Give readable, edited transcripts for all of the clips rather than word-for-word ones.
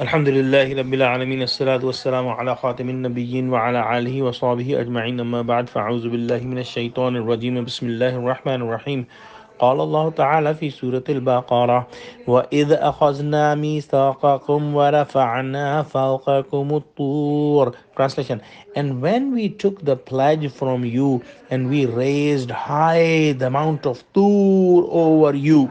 Alhamdulillahi Rabbil Alameen. As-salatu was-salamu ala khatimin nabiyyin wa ala alihi wa sahbihi ajma'in. Amma ba'd. Fa'auzu billahi minash shaitanir rajim. Bismillahir rahmanir rahim. قال الله تعالى في سورة البقرة وإذ أخذنا ميثاقكم ورفعنا فوقكم الطور. Translation: And when we took the pledge from you and we raised high the mount of Tur over you.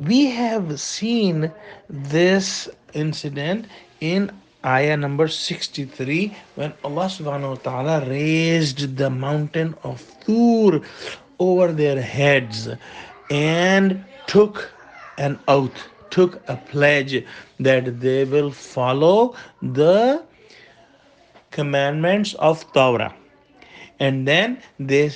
We have seen this incident in ayah number 63 when Allah subhanahu wa ta'ala raised the mountain of Tur over their heads and took an oath, took a pledge that they will follow the commandments of Torah. And then they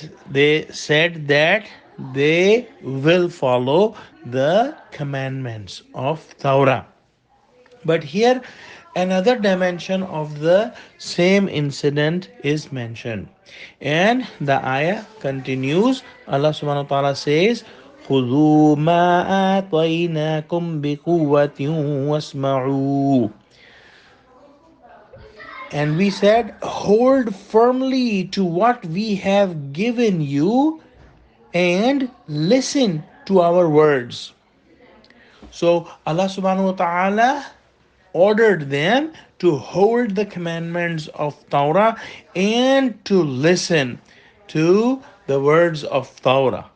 said that they will follow the commandments of Torah. But here another dimension of the same incident is mentioned, and the ayah continues. Allah subhanahu wa ta'ala says, خذوا ما آتيناكم بقوة واسمعوا. And we said, hold firmly to what we have given you and listen to our words. So Allah subhanahu wa ta'ala ordered them to hold the commandments of Torah and to listen to the words of Torah,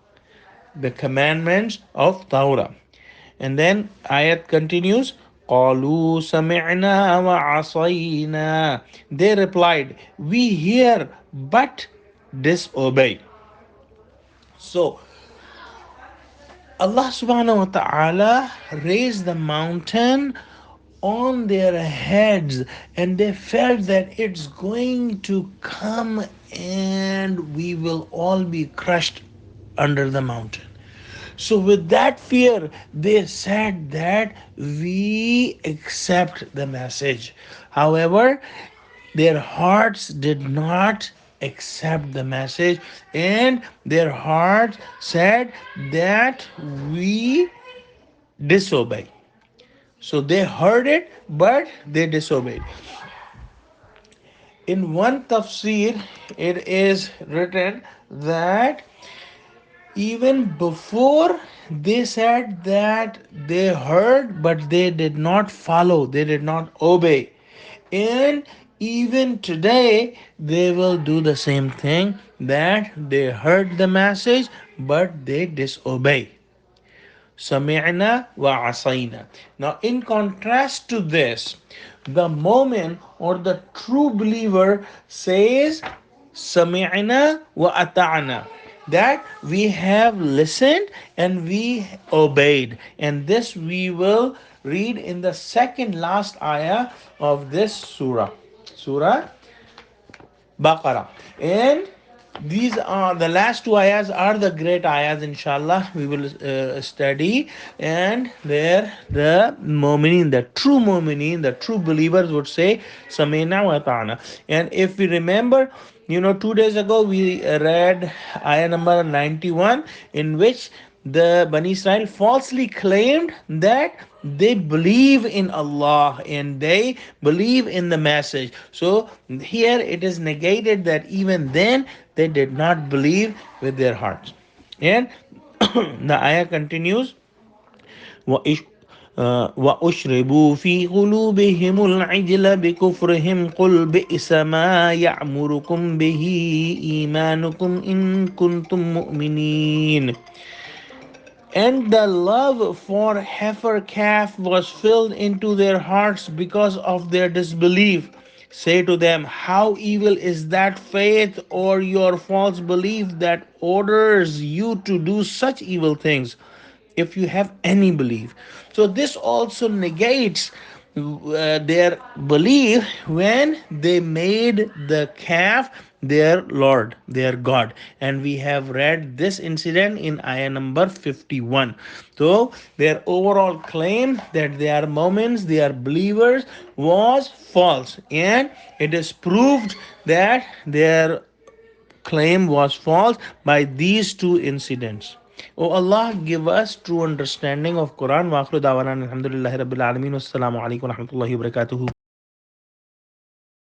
the commandments of Torah. And then ayat continues, قالوا سمعنا وعصينا. They replied, we hear but disobey. So Allah subhanahu wa ta'ala raised the mountain on their heads and they felt that it's going to come and we will all be crushed under the mountain. So with that fear, they said that we accept the message. However, their hearts did not accept the message and their hearts said that we disobey. So they heard it, but they disobeyed. In one tafsir, it is written that even before they said that they heard, but they did not follow, they did not obey. And even today, they will do the same thing, that they heard the message, but they disobey. Sami'na wa asayna. Now, in contrast to this, the moment or the true believer says, Sami'na wa ata'na, that we have listened and we obeyed. And this we will read in the second last ayah of this surah, Surah Baqara. And these are the last two ayahs are the great ayahs, inshallah we will study, and there the mu'mineen, the true mu'mineen, the true believers would say samina wa ta'ana. And if we remember, 2 days ago we read ayah number 91, in which the Bani Israel falsely claimed that they believe in Allah and they believe in the message. So here it is negated that even then they did not believe with their hearts. And the ayah continues, وَأُشْرِبُوا فِي قُلُوبِهِمُ الْعِجْلَ بِكُفْرِهِمْ قُلْ بِئْسَ مَا يَعْمُرُكُمْ بِهِ إِيمَانُكُمْ إِن كُنتُم مُؤْمِنِينَ. And the love for heifer calf was filled into their hearts because of their disbelief. Say to them, how evil is that faith or your false belief that orders you to do such evil things, if you have any belief. So this also negates their belief when they made the calf their Lord, their God. And we have read this incident in ayah number 51. So their overall claim that they are Mu'mins, they are believers, was false. And it is proved that their claim was false by these two incidents. Oh Allah, give us true understanding of Quran. Wa akhiru da'wana alhamdulillahi rabbil alameen. Wassalamu alaikum wa rahmatullahi wa barakatuhu.